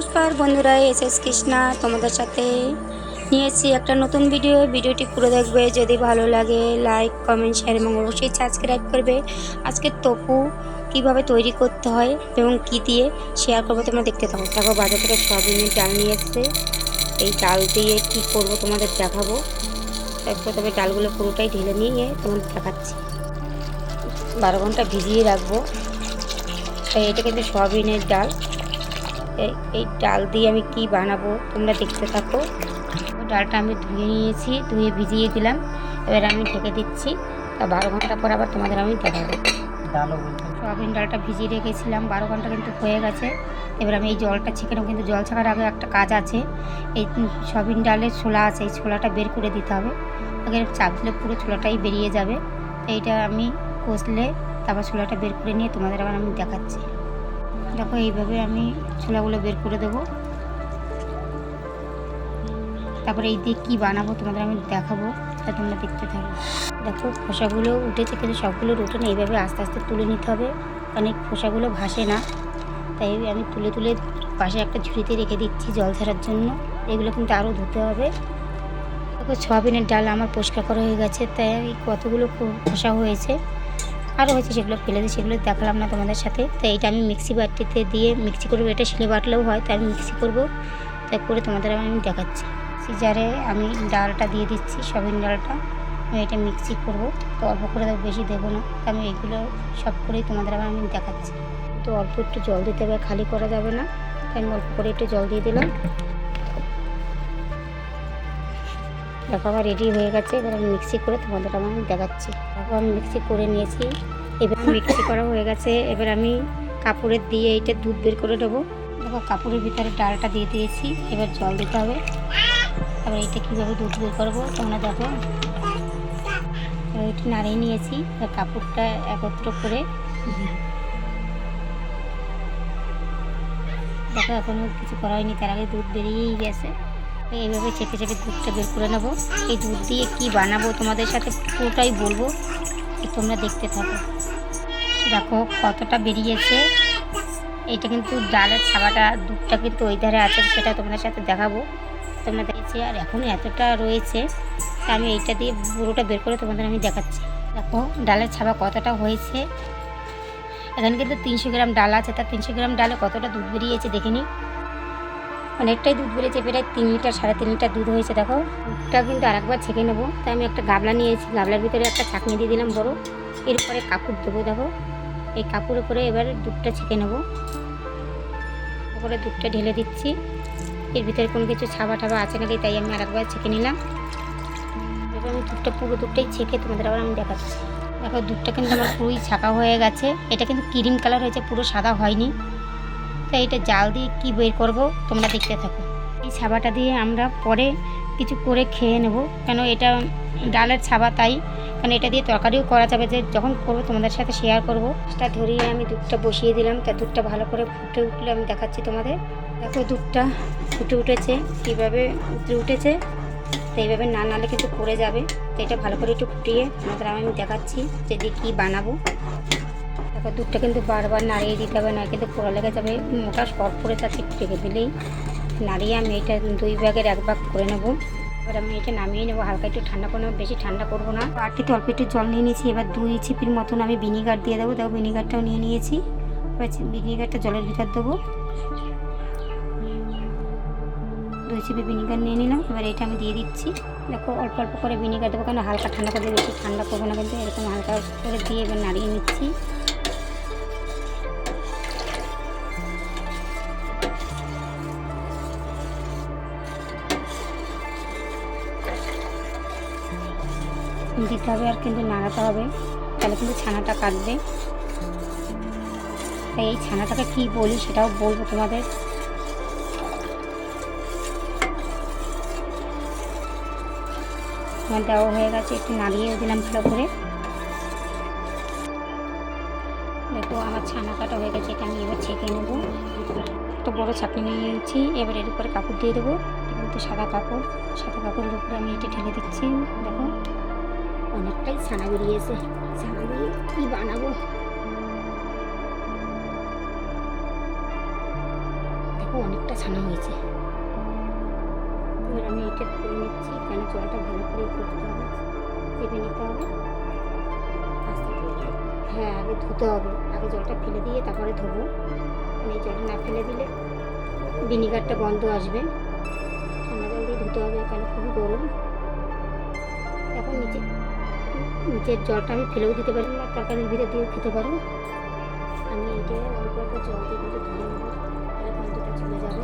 নমস্কার বন্ধুরা, এসএস কৃষ্ণা তোমাদের সাথে নিয়েছি একটা নতুন ভিডিওটি পুরো দেখবে। যদি ভালো লাগে লাইক কমেন্ট শেয়ার এবং অবশ্যই সাবস্ক্রাইব করবে। আজকে তোপু কিভাবে তৈরি করতে হয় এবং কি দিয়ে শেয়ার করবো তোমরা দেখতে থাকো। দেখো বাজার থেকে সয়াবিনের ডাল নিয়ে এসছে, এই ডাল দিয়ে কি করব তোমাদের দেখাবো। তারপর তবে ডালগুলো পুরোটাই ঢেলে নিয়ে তোমাদের দেখাচ্ছি। 12 ঘন্টা ভিজিয়ে রাখবো। এটা কিন্তু সয়াবিনের ডাল। এই ডাল দিয়ে আমি কি বানাবো তোমরা দেখতে থাকো। ডালটা আমি ধুয়ে নিয়েছি, ধুয়ে ভিজিয়ে দিলাম। এবার আমি ঢেকে দিচ্ছি, তা 12 ঘন্টা পর আবার তোমাদের আমি দেখাবো। সয়াবিন ডালটা ভিজিয়ে রেখেছিলাম, 12 ঘন্টা কিন্তু হয়ে গেছে। এবার আমি এই জলটা ছেঁকে নেবো, কিন্তু জল ছাকার আগে একটা কাজ আছে। এই সয়াবিন ডালের ছোলা আছে, এই ছোলাটা বের করে দিতে হবে। আগে চাপ দিলে পুরো ছোলাটাই বেরিয়ে যাবে। এইটা আমি কষলে তারপর ছোলাটা বের করে নিয়ে তোমাদের আবার আমি দেখাচ্ছি। দেখো এইভাবে আমি ছোলাগুলো বের করে দেবো। তারপরে এই দিয়ে কী বানাবো তোমাদের আমি দেখাবো, তা তোমরা দেখতে থাকো। দেখো খোসাগুলো উঠেছে, কিন্তু সবগুলো উঠে না, এইভাবে আস্তে আস্তে তুলে নিতে হবে, কারণ এই খোসাগুলো ভাসে না। তাই আমি তুলে তুলে পাশে একটা ঝুড়িতে রেখে দিচ্ছি জল ছাড়ার জন্য। এগুলো কিন্তু আরও ধুতে হবে। দেখো সয়াবিনের ডাল আমার পরিষ্কার করা হয়ে গেছে, তাই কতগুলো খোসা হয়েছে আরও হয়েছে, সেগুলো ফেলে দিই, সেগুলো দেখালাম না তোমাদের সাথে। তাই এটা আমি মিক্সি বাটিতে দিয়ে মিক্সি করবো। এটা শিলে বাটলেও হয়, তাই আমি মিক্সি করবো। তাই করে তোমাদের আমি দেখাচ্ছি। সিজারে আমি ডালটা দিয়ে দিচ্ছি, সয়াবিন ডালটা আমি এটা মিক্সি করবো। তো অল্প করে দেবো, বেশি দেবো না। তো আমি এগুলো সব করেই তোমাদের আবার আমি দেখাচ্ছি। তো অল্প একটু জল দিতে হবে, খালি করা যাবে না। তাই আমি অল্প করে একটু জল দিয়ে দিলাম। দেখো আমার রেডি হয়ে গেছে। এবার আমি মিক্সি করে তোমাদের আমি দেখাচ্ছি। দেখো আমি মিক্সি করে নিয়েছি। এবার মিক্সি করা হয়ে গেছে। এবার আমি কাপড়ের দিয়ে এইটা দুধ বের করে দেবো। দেখো কাপড়ের ভিতরে ডালটা দিয়ে দিয়েছি, এবার জল দিতে হবে। তারপর এইটা কীভাবে দুধ বের করবো তোমরা দেখো। এইটা নাড়িয়ে নিয়েছি, এবার কাপড়টা একত্র করে দেখো এখনও কিছু করা হয়নি, তার আগে দুধ বেরিয়েই গেছে। এইভাবে চেপে চেপে দুধটা বের করে নেবো। এই দুধ দিয়ে কী বানাবো তোমাদের সাথে পুরোটাই বলবো, তোমরা দেখতে থাকো। দেখো কতটা বেরিয়েছে। এটা কিন্তু ডালের ছাবাটা, দুধটা কিন্তু ওই ধারে আছে, সেটা তোমাদের সাথে দেখাবো। তোমরা দেখছি আর এখন এতটা রয়েছে, আমি এইটা দিয়ে পুরোটা বের করে তোমাদের আমি দেখাচ্ছি। দেখো ডালের ছাবা কতটা হয়েছে। এখানে কিন্তু 300 গ্রাম ডাল আছে, তার 300 গ্রাম ডালে কতটা দুধ বেরিয়েছে দেখে নিই। অনেকটাই দুধ বেরিয়েছে, প্রায় 3 লিটার 3.5 লিটার দুধ হয়েছে। দেখো দুধটা কিন্তু আরেকবার ছেঁকে নেবো। তাই আমি একটা গাবলা নিয়েছি, গাবলার ভিতরে একটা ছাঁকনি দিয়ে দিলাম বড়। এরপরে কাপড় দেবো। দেখো এই কাপড়ের উপরে এবার দুধটা ছেঁকে নেবো। তারপরে দুধটা ঢেলে দিচ্ছি। এর ভিতরে কোনো কিছু ছাবা ঠাবা আছে নাকি, তাই আমি আরেকবার ছেঁকে নিলাম। এবার আমি দুধটা পুরো দুধটাই ছেঁকে তোমাদের আবার আমি দেখাচ্ছি। দেখো দুধটা কিন্তু আমার পুরোই ছাঁকা হয়ে গেছে। এটা কিন্তু ক্রিম কালার হয়েছে, পুরো সাদা হয়নি। তাই এটা জাল দিয়ে কি বের করব তোমরা দেখতে থাকো। এই ছাবাটা দিয়ে আমরা পরে কিছু করে খেয়ে নেব, কেন এটা ডালের ছাবা, তাই কারণ এটা দিয়ে তরকারিও করা যাবে। যে যখন করবো তোমাদের সাথে শেয়ার করবো। সেটা ধরিয়ে আমি দুধটা বসিয়ে দিলাম। তা দুধটা ভালো করে ফুটে উঠলে আমি দেখাচ্ছি তোমাদের। দেখো দুধটা ফুটে উঠেছে, কীভাবে উঠেছে। তো এইভাবে না নালে কিন্তু পড়ে যাবে। তো এটা ভালো করে একটু ফুটিয়ে তোমাদের আমি দেখাচ্ছি যে দিয়ে কী বানাবো। দেখো দুধটা কিন্তু বারবার নাড়িয়ে দিতে হবে, না কিন্তু পোড়া লেগে যাবে। মোটা শর্ট করে তাতে একটু রেখে দিলেই নাড়িয়ে আমি এটা 2 ভাগের 1 ভাগ করে নেবো। এবার আমি এটা নামিয়ে নেবো, হালকা একটু ঠান্ডা করে নেবো, বেশি ঠান্ডা করবো না। বাটিতে অল্প একটু জল নিয়ে নিয়েছি। এবার 2 চিপির মতন আমি ভিনিগার দিয়ে দেবো। দেখো ভিনিগারটাও নিয়ে নিয়েছি। এবার ভিনিগারটা জলের ভিতর দেবো। 2 চিপি ভিনিগার নিয়ে নিলাম। এবার এটা আমি দিয়ে দিচ্ছি। দেখো অল্প অল্প করে ভিনিগার দেবো, কেন হালকা ঠান্ডা করে, বেশি ঠান্ডা করবো না কিন্তু। এরকম হালকা করে দিয়ে এবার নাড়িয়ে নিচ্ছি। দিতে হবে আর কিন্তু নাড়াতে হবে, তাহলে কিন্তু ছানাটা কাটবে। তাই এই ছানাটাকে কী বলি সেটাও বলবো তোমাদের। আমার দেওয়া হয়ে গেছে, একটু নাড়িয়ে দিলাম ভালো করে। দেখো আমার ছানা কাটা হয়ে গেছে, এটা আমি এবার ছেঁকে নেবো। একটা বড়ো ছাঁকনি নিয়ে নিয়েছি। এবার এর উপরে কাপড় দিয়ে দেবো, কিন্তু সাদা কাপড়। সাদা কাপড়ের উপরে আমি এটা ঢেলে দিচ্ছি। দেখো অনেকটাই ছানা বেরিয়েছে। ছানা দিয়ে কী বানাবো দেখো, অনেক অনেকটা ছানা হয়েছে। এবার আমি এটা তুলে নিচ্ছি, কেন জলটা ভালো করে করতে হবে, চেপে নিতে হবে। হ্যাঁ, আগে ধুতে হবে, আগে জলটা ফেলে দিয়ে তারপরে ধোবো। এই জলটা না ফেলে দিলে ভিনিগারটা গন্ধ আসবে। ঠান্ডা জল দিয়ে ধুতে হবে, কেন খুবই গরম। এখন নিচের জলটা আমি ফেলেও দিতে পারি না, তরকারির ভিতরে দিয়েও খেতে পারো। আমি এইটা অল্প অল্প জল দিয়ে কিন্তু ধুয়ে নেবো, তাহলে গন্ধটা চলে যাবে।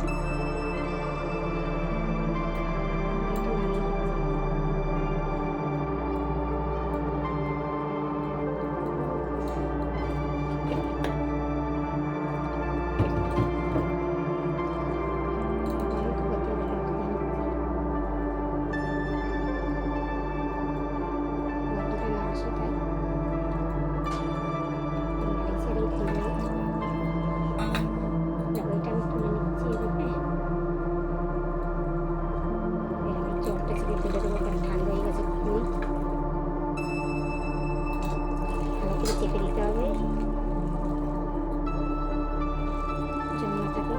চেপে দিতে হবে জন্মাটাকে।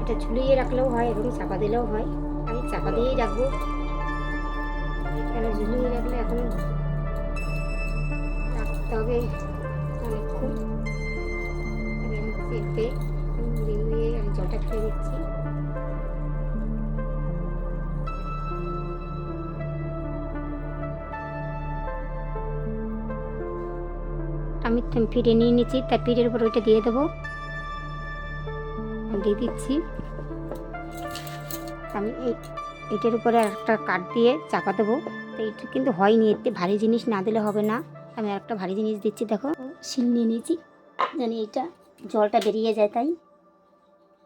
এটা ঝুলিয়ে রাখলেও হয় এবং চাপা দিলেও হয়। আমি চাপা দিয়েই রাখবো, কেন ঝুলিয়ে রাখলে এখন রাখতে হবে অনেকক্ষণ। চেপে দিয়ে আমি জলটা ফেলে দিচ্ছি। আমি ফিরে নিয়ে নিচ্ছি, তার পিঠের উপর ওইটা দিয়ে দেবো, দিয়ে দিচ্ছি। আমি এইটার উপরে একটা কাঠ দিয়ে চাপা দেবো। তো এইটা কিন্তু হয়নি, এতে ভারী জিনিস না দিলে হবে না। আমি একটা ভারী জিনিস দিচ্ছি, দেখো শিল নিয়ে নিয়েছি, জানি এইটা জলটা বেরিয়ে যায়, তাই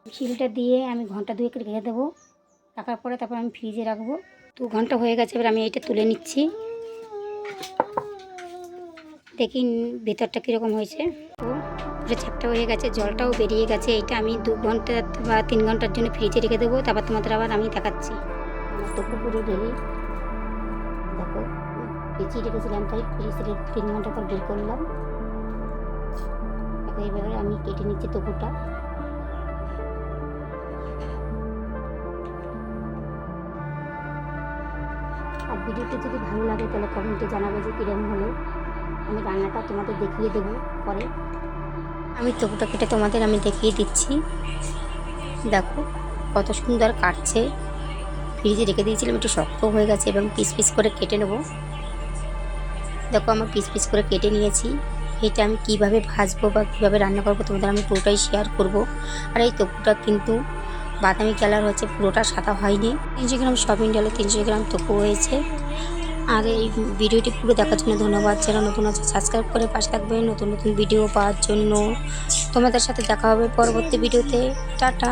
শিলটা দিয়ে আমি ঘন্টা 2 রেখে দেবো। রাখার পরে তারপর আমি ফ্রিজে রাখবো। 2 ঘন্টা হয়ে গেছে, এবার আমি এইটা তুলে নিচ্ছি। দেখি ভেতরটা কীরকম হয়েছে। তো পুরো চ্যাপটা হয়ে গেছে, জলটাও বেরিয়ে গেছে। এটা আমি 2 ঘন্টা বা 3 ঘন্টার জন্য ফ্রিজে রেখে দেবো, তারপর তোমাদের আবার আমি দেখাচ্ছি। আমার তো পুরো রেডি, দেখো পেঁচিয়ে রেখেছিলাম, তাই ফ্রিজ থেকে 3 ঘন্টা পর বের করলাম। দেখো এইভাবে আমি কেটে নিচ্ছি তবুটা। আর ভিডিওটি যদি ভালো লাগে তাহলে কমেন্টে জানাবে যে কীরকম হলো। আমি রান্নাটা তোমাদের দেখিয়ে দেবো পরে। আমি তবুটা কেটে তোমাদের আমি দেখিয়ে দিচ্ছি। দেখো কত সুন্দর কাটছে। ফ্রিজে রেখে দিয়েছিলাম, একটু শক্ত হয়ে গেছে এবং পিস পিস করে কেটে নেব। দেখো আমার পিস পিস করে কেটে নিয়েছি। এটা আমি কিভাবে ভাজবো বা কীভাবে রান্না করবো তোমাদের আমি পুরোটাই শেয়ার করব। আর এই তবুটা কিন্তু বাদামি কালার হচ্ছে, পুরোটা সাদা হয়নি। 300 গ্রাম সয়াবিন ডালে 300 গ্রাম তবু হয়েছে। আর এই ভিডিওটি পুরো দেখার জন্য ধন্যবাদ। যারা নতুন আছে সাবস্ক্রাইব করে পাশে থাকবে নতুন নতুন ভিডিও পাওয়ার জন্য। তোমাদের সাথে দেখা হবে পরবর্তী ভিডিওতে। টাটা।